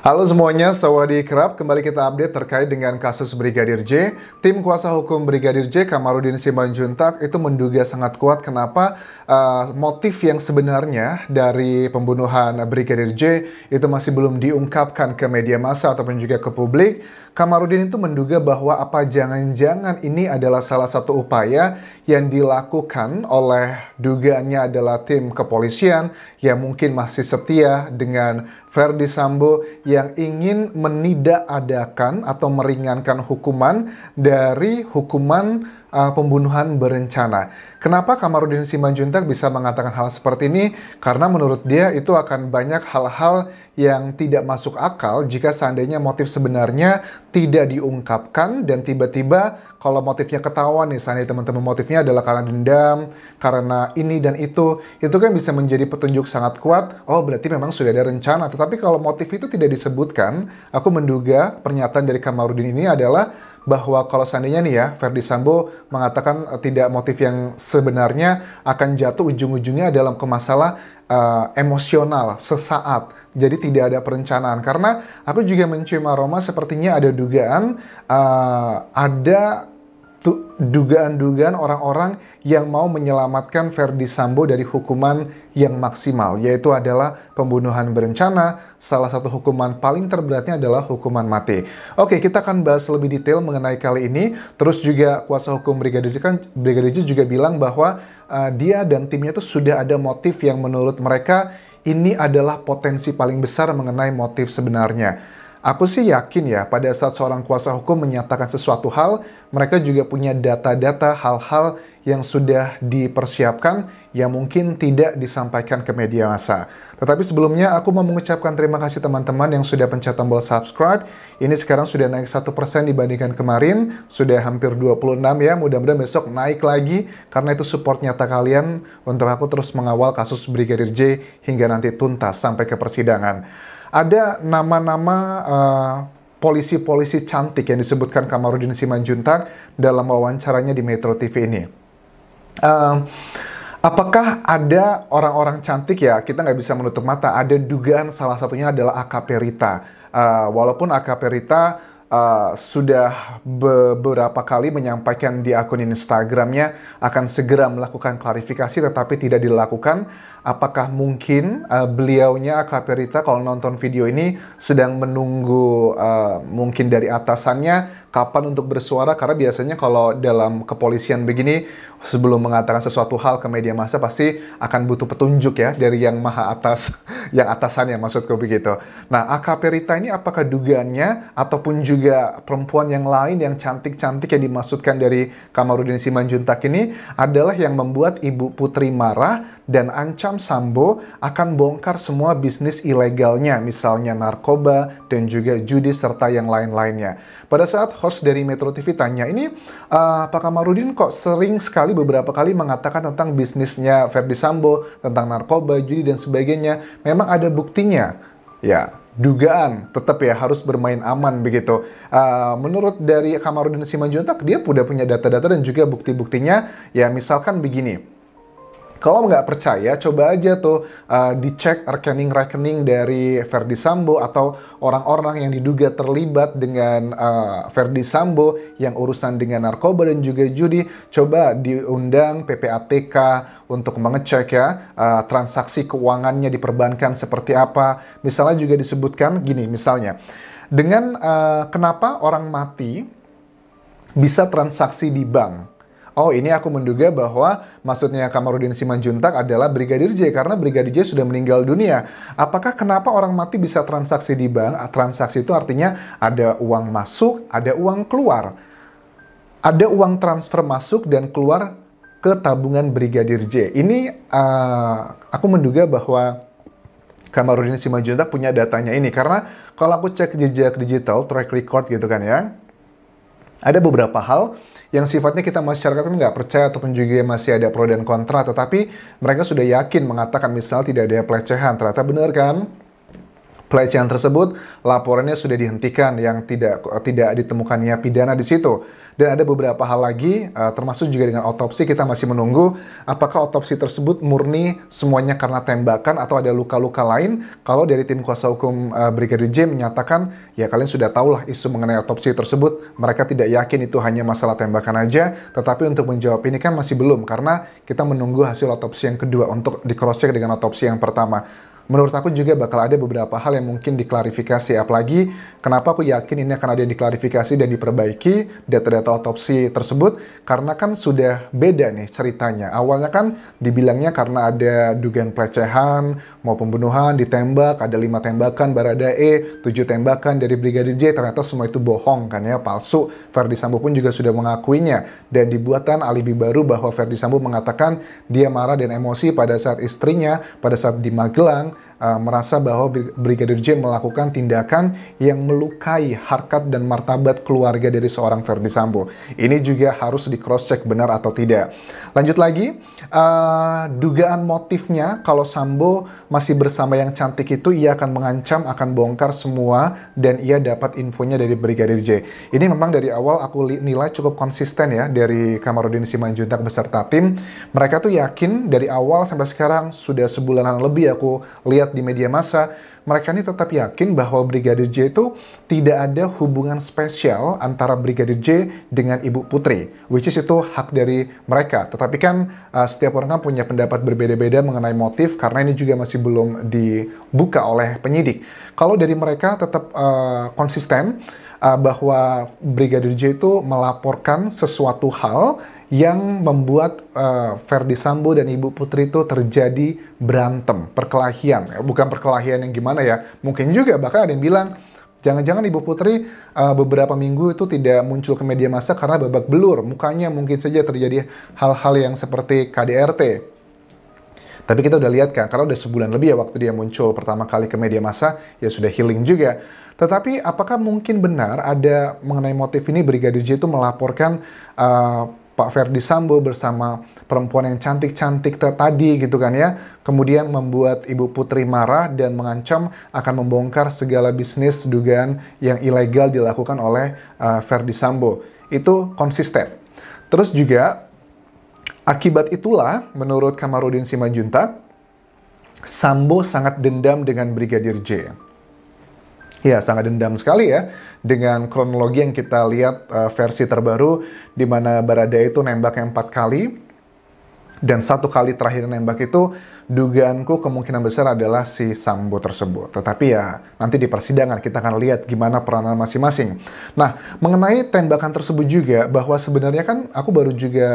Halo semuanya, Sawadee Krab. Kembali kita update terkait dengan kasus Brigadir J. Tim kuasa hukum Brigadir J, Kamarudin Simanjuntak, itu menduga sangat kuat kenapa motif yang sebenarnya dari pembunuhan Brigadir J itu masih belum diungkapkan ke media massa ataupun juga ke publik. Kamarudin itu menduga bahwa apa jangan-jangan ini adalah salah satu upaya yang dilakukan oleh dugaannya adalah tim kepolisian yang mungkin masih setia dengan Verdi Sambo yang ingin menidakadakan atau meringankan hukuman dari hukuman pembunuhan berencana. Kenapa Kamarudin Simanjuntak bisa mengatakan hal seperti ini? Karena menurut dia itu akan banyak hal-hal yang tidak masuk akal jika seandainya motif sebenarnya tidak diungkapkan dan tiba-tiba kalau motifnya ketahuan nih, seandainya teman-teman motifnya adalah karena dendam, karena ini dan itu kan bisa menjadi petunjuk sangat kuat, oh berarti memang sudah ada rencana. Tetapi kalau motif itu tidak disebutkan, aku menduga pernyataan dari Kamarudin ini adalah bahwa kalau seandainya nih ya, Verdi Sambo mengatakan tidak motif yang sebenarnya akan jatuh ujung-ujungnya dalam ke masalah emosional sesaat. Jadi tidak ada perencanaan. Karena aku juga mencium aroma sepertinya ada dugaan, ada dugaan-dugaan orang-orang yang mau menyelamatkan Verdi Sambo dari hukuman yang maksimal, yaitu adalah pembunuhan berencana. Salah satu hukuman paling terberatnya adalah hukuman mati. Oke, kita akan bahas lebih detail mengenai kali ini. Terus juga kuasa hukum Brigadir J juga bilang bahwa dia dan timnya itu sudah ada motif yang menurut mereka ini adalah potensi paling besar mengenai motif sebenarnya. Aku sih yakin ya, pada saat seorang kuasa hukum menyatakan sesuatu hal, mereka juga punya data-data hal-hal yang sudah dipersiapkan yang mungkin tidak disampaikan ke media massa. Tetapi sebelumnya aku mau mengucapkan terima kasih teman-teman yang sudah pencet tombol subscribe. Ini sekarang sudah naik 1% dibandingkan kemarin, sudah hampir 26 ya. Mudah-mudahan besok naik lagi karena itu support nyata kalian untuk aku terus mengawal kasus Brigadir J hingga nanti tuntas sampai ke persidangan. Ada nama-nama polisi-polisi cantik yang disebutkan Kamarudin Simanjuntak dalam wawancaranya di Metro TV ini. Apakah ada orang-orang cantik ya? Kita nggak bisa menutup mata. Ada dugaan salah satunya adalah AKP Rita. Walaupun AKP Rita sudah beberapa kali menyampaikan di akun Instagramnya akan segera melakukan klarifikasi, tetapi tidak dilakukan. Apakah mungkin beliaunya AKP Rita kalau nonton video ini sedang menunggu mungkin dari atasannya kapan untuk bersuara? Karena biasanya kalau dalam kepolisian begini, sebelum mengatakan sesuatu hal ke media massa pasti akan butuh petunjuk ya dari yang maha atas, yang atasannya maksudku begitu. Nah, AKP Rita ini apakah dugaannya ataupun juga perempuan yang lain yang cantik-cantik yang dimaksudkan dari Kamarudin Simanjuntak ini adalah yang membuat Ibu Putri marah dan ancam Sambo akan bongkar semua bisnis ilegalnya, misalnya narkoba dan juga judi serta yang lain-lainnya. Pada saat host dari Metro TV tanya, ini Pak Kamarudin kok sering sekali beberapa kali mengatakan tentang bisnisnya Verdi Sambo, tentang narkoba, judi dan sebagainya. Memang ada buktinya? Ya, dugaan tetap ya harus bermain aman begitu. Menurut dari Kamarudin Simanjuntak, dia udah punya data-data dan juga bukti-buktinya. Ya misalkan begini. Kalau nggak percaya, coba aja tuh dicek rekening-rekening dari Verdi Sambo atau orang-orang yang diduga terlibat dengan Verdi Sambo yang urusan dengan narkoba dan juga judi. Coba diundang PPATK untuk mengecek ya transaksi keuangannya di perbankan seperti apa. Misalnya juga disebutkan gini, misalnya dengan kenapa orang mati bisa transaksi di bank. Oh, ini aku menduga bahwa maksudnya Kamarudin Simanjuntak adalah Brigadir J karena Brigadir J sudah meninggal dunia. Apakah kenapa orang mati bisa transaksi di bank? Transaksi itu artinya ada uang masuk, ada uang keluar. Ada uang transfer masuk dan keluar ke tabungan Brigadir J. Ini aku menduga bahwa Kamarudin Simanjuntak punya datanya ini karena kalau aku cek jejak digital, track record gitu kan ya, ada beberapa hal yang sifatnya kita masyarakat kan nggak percaya ataupun juga masih ada pro dan kontra, tetapi mereka sudah yakin mengatakan misal tidak ada pelecehan. Ternyata benar kan? pelecehan tersebut, laporannya sudah dihentikan yang tidak ditemukannya pidana di situ. Dan ada beberapa hal lagi, termasuk juga dengan otopsi, kita masih menunggu apakah otopsi tersebut murni semuanya karena tembakan atau ada luka-luka lain. Kalau dari tim kuasa hukum Brigadir J menyatakan, ya kalian sudah tahulah isu mengenai otopsi tersebut, mereka tidak yakin itu hanya masalah tembakan aja, tetapi untuk menjawab ini kan masih belum, karena kita menunggu hasil otopsi yang kedua untuk di cross-check dengan otopsi yang pertama. Menurut aku juga bakal ada beberapa hal yang mungkin diklarifikasi, apalagi kenapa aku yakin ini akan ada yang diklarifikasi dan diperbaiki data-data otopsi tersebut, karena kan sudah beda nih ceritanya. Awalnya kan dibilangnya karena ada dugaan pelecehan, mau pembunuhan, ditembak, ada 5 tembakan Baradae, 7 tembakan dari Brigadir J, ternyata semua itu bohong kan ya, palsu. Verdi Sambo pun juga sudah mengakuinya, dan dibuatkan alibi baru bahwa Verdi Sambo mengatakan dia marah dan emosi pada saat istrinya, pada saat di Magelang, merasa bahwa Brigadir J melakukan tindakan yang melukai harkat dan martabat keluarga dari seorang Verdi Sambo. Ini juga harus di cross-check benar atau tidak. Lanjut lagi, dugaan motifnya kalau Sambo masih bersama yang cantik itu, ia akan mengancam, akan bongkar semua, dan ia dapat infonya dari Brigadir J. Ini memang dari awal aku nilai cukup konsisten ya, dari Kamarudin Simanjuntak beserta tim. Mereka tuh yakin dari awal sampai sekarang, sudah sebulanan lebih aku lihat di media massa, mereka ini tetap yakin bahwa Brigadir J itu tidak ada hubungan spesial antara Brigadir J dengan Ibu Putri, which is itu hak dari mereka. Tetapi kan setiap orang kan punya pendapat berbeda-beda mengenai motif, karena ini juga masih belum dibuka oleh penyidik. Kalau dari mereka tetap konsisten bahwa Brigadir J itu melaporkan sesuatu hal yang membuat Verdi Sambo dan Ibu Putri itu terjadi berantem, perkelahian. Bukan perkelahian yang gimana ya, mungkin juga bahkan ada yang bilang, jangan-jangan Ibu Putri beberapa minggu itu tidak muncul ke media massa karena babak belur, mukanya mungkin saja terjadi hal-hal yang seperti KDRT. Tapi kita udah lihat kan, karena udah sebulan lebih ya waktu dia muncul pertama kali ke media massa, ya sudah healing juga. Tetapi apakah mungkin benar ada mengenai motif ini Brigadir J itu melaporkan Pak Verdi Sambo bersama perempuan yang cantik-cantik tadi gitu kan ya, kemudian membuat Ibu Putri marah dan mengancam akan membongkar segala bisnis dugaan yang ilegal dilakukan oleh Verdi Sambo. Itu konsisten. Terus juga akibat itulah menurut Kamarudin Simanjuntak, Sambo sangat dendam dengan Brigadir J. Ya, sangat dendam sekali ya, dengan kronologi yang kita lihat versi terbaru, di mana Baradae itu nembak 4 kali, dan 1 kali terakhir nembak itu, dugaanku kemungkinan besar adalah si Sambo tersebut. Tetapi ya, nanti di persidangan kita akan lihat gimana peranan masing-masing. Nah, mengenai tembakan tersebut juga, bahwa sebenarnya kan aku baru juga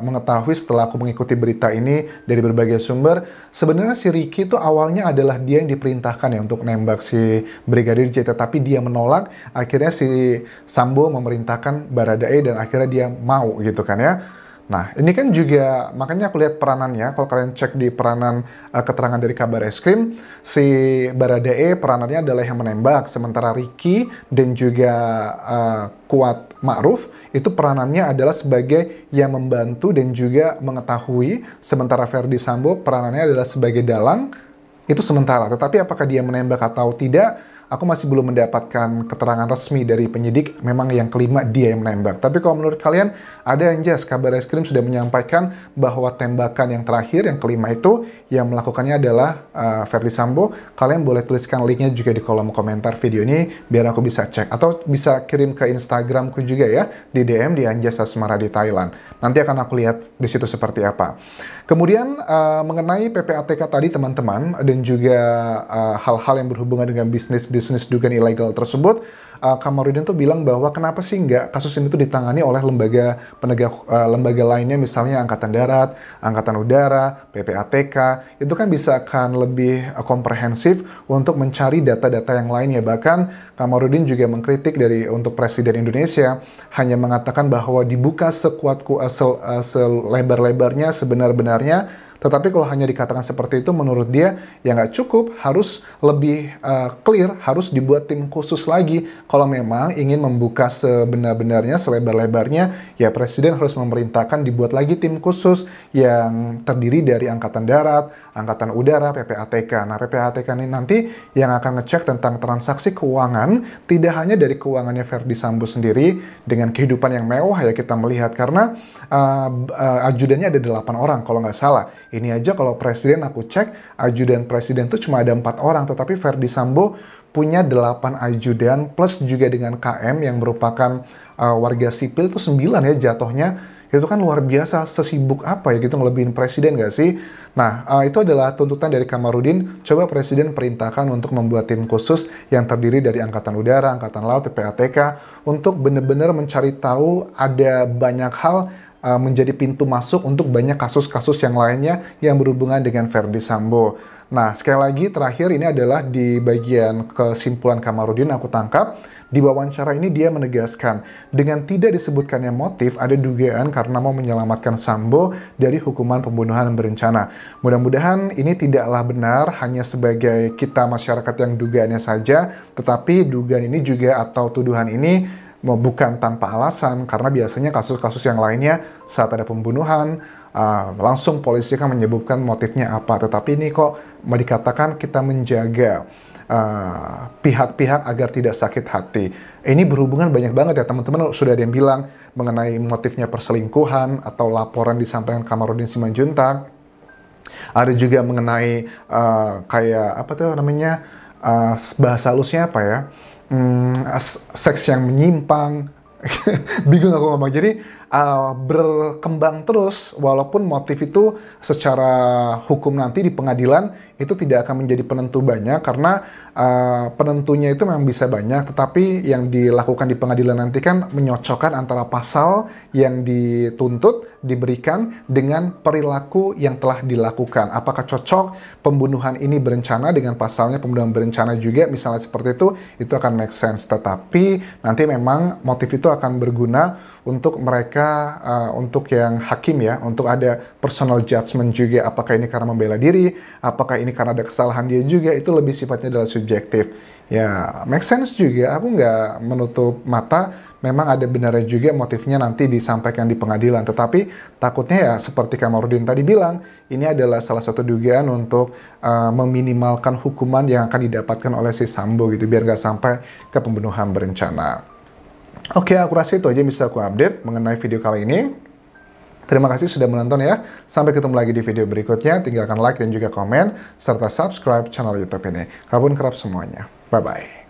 mengetahui setelah aku mengikuti berita ini dari berbagai sumber, sebenarnya si Ricky itu awalnya adalah dia yang diperintahkan ya untuk nembak si Brigadir J, tetapi dia menolak, akhirnya si Sambo memerintahkan Baradae dan akhirnya dia mau gitu kan ya. Nah, ini kan juga, makanya aku lihat peranannya, kalau kalian cek di peranan keterangan dari Kabar Eskrim, si Baradae peranannya adalah yang menembak, sementara Ricky dan juga Kuat Ma'ruf, itu peranannya adalah sebagai yang membantu dan juga mengetahui, sementara Verdi Sambo peranannya adalah sebagai dalang, itu sementara. Tetapi apakah dia menembak atau tidak, aku masih belum mendapatkan keterangan resmi dari penyidik, memang yang kelima dia yang menembak. Tapi kalau menurut kalian, ada yang jelas Kabar Eskrim sudah menyampaikan bahwa tembakan yang terakhir, yang kelima itu, yang melakukannya adalah Verdi Sambo. Kalian boleh tuliskan linknya juga di kolom komentar video ini, biar aku bisa cek. Atau bisa kirim ke Instagramku juga ya, di DM di Anjas Asmara di Thailand. Nanti akan aku lihat di situ seperti apa. Kemudian mengenai PPATK tadi teman-teman, dan juga hal-hal yang berhubungan dengan bisnis dugaan ilegal tersebut, Kamarudin tuh bilang bahwa kenapa sih nggak kasus ini tuh ditangani oleh lembaga penegak lembaga lainnya, misalnya Angkatan Darat, Angkatan Udara, PPATK, itu kan bisa akan lebih komprehensif untuk mencari data-data yang lain ya. Bahkan Kamarudin juga mengkritik untuk Presiden Indonesia, hanya mengatakan bahwa dibuka selebar-lebarnya, sebenar-benarnya, Tetapi kalau hanya dikatakan seperti itu, menurut dia ya nggak cukup, harus lebih clear, harus dibuat tim khusus lagi. Kalau memang ingin membuka sebenar-benarnya, selebar-lebarnya, ya Presiden harus memerintahkan dibuat lagi tim khusus yang terdiri dari Angkatan Darat, Angkatan Udara, PPATK. Nah, PPATK ini nanti yang akan ngecek tentang transaksi keuangan, tidak hanya dari keuangannya Verdi Sambo sendiri, dengan kehidupan yang mewah ya kita melihat, karena ajudannya ada 8 orang kalau nggak salah. Ini aja kalau Presiden aku cek, ajudan Presiden tuh cuma ada 4 orang, tetapi Verdi Sambo punya 8 ajudan, plus juga dengan KM yang merupakan warga sipil itu 9 ya jatuhnya. Itu kan luar biasa, sesibuk apa ya gitu ngelebihin Presiden nggak sih? Nah, itu adalah tuntutan dari Kamarudin. Coba Presiden perintahkan untuk membuat tim khusus yang terdiri dari Angkatan Udara, Angkatan Laut, PPATK, untuk benar-benar mencari tahu ada banyak hal menjadi pintu masuk untuk banyak kasus-kasus yang lainnya yang berhubungan dengan Verdi Sambo. Nah, sekali lagi terakhir ini adalah di bagian kesimpulan Kamarudin aku tangkap. Di wawancara ini dia menegaskan, dengan tidak disebutkannya motif, ada dugaan karena mau menyelamatkan Sambo dari hukuman pembunuhan berencana. Mudah-mudahan ini tidaklah benar hanya sebagai kita masyarakat yang dugaannya saja, tetapi dugaan ini juga atau tuduhan ini bukan tanpa alasan, karena biasanya kasus-kasus yang lainnya saat ada pembunuhan, langsung polisi kan menyebutkan motifnya apa. Tetapi ini kok mau dikatakan kita menjaga pihak-pihak agar tidak sakit hati. Ini berhubungan banyak banget ya teman-teman, sudah ada yang bilang mengenai motifnya perselingkuhan atau laporan disampaikan Kamarudin Simanjuntak. Ada juga mengenai kayak apa tuh namanya, bahasa halusnya apa ya, seks yang menyimpang. Bingung aku ngomong. Jadi berkembang terus, walaupun motif itu secara hukum nanti di pengadilan itu tidak akan menjadi penentu banyak, karena penentunya itu memang bisa banyak, tetapi yang dilakukan di pengadilan nanti kan menyocokkan antara pasal yang dituntut diberikan dengan perilaku yang telah dilakukan. Apakah cocok pembunuhan ini berencana dengan pasalnya pembunuhan berencana juga, misalnya seperti itu akan make sense. Tetapi nanti memang motif itu akan berguna untuk mereka, untuk yang hakim ya, untuk ada personal judgment juga, apakah ini karena membela diri, apakah ini karena ada kesalahan dia juga, itu lebih sifatnya adalah subjektif. Ya, make sense juga, aku nggak menutup mata, memang ada benarnya juga motifnya nanti disampaikan di pengadilan, tetapi takutnya ya seperti Kamarudin tadi bilang, ini adalah salah satu dugaan untuk meminimalkan hukuman yang akan didapatkan oleh si Sambo gitu, biar nggak sampai ke pembunuhan berencana. Oke, aku rasa itu aja yang bisa aku update mengenai video kali ini. Terima kasih sudah menonton ya. Sampai ketemu lagi di video berikutnya. Tinggalkan like dan juga komen, serta subscribe channel YouTube ini. Kabun kerap semuanya. Bye-bye.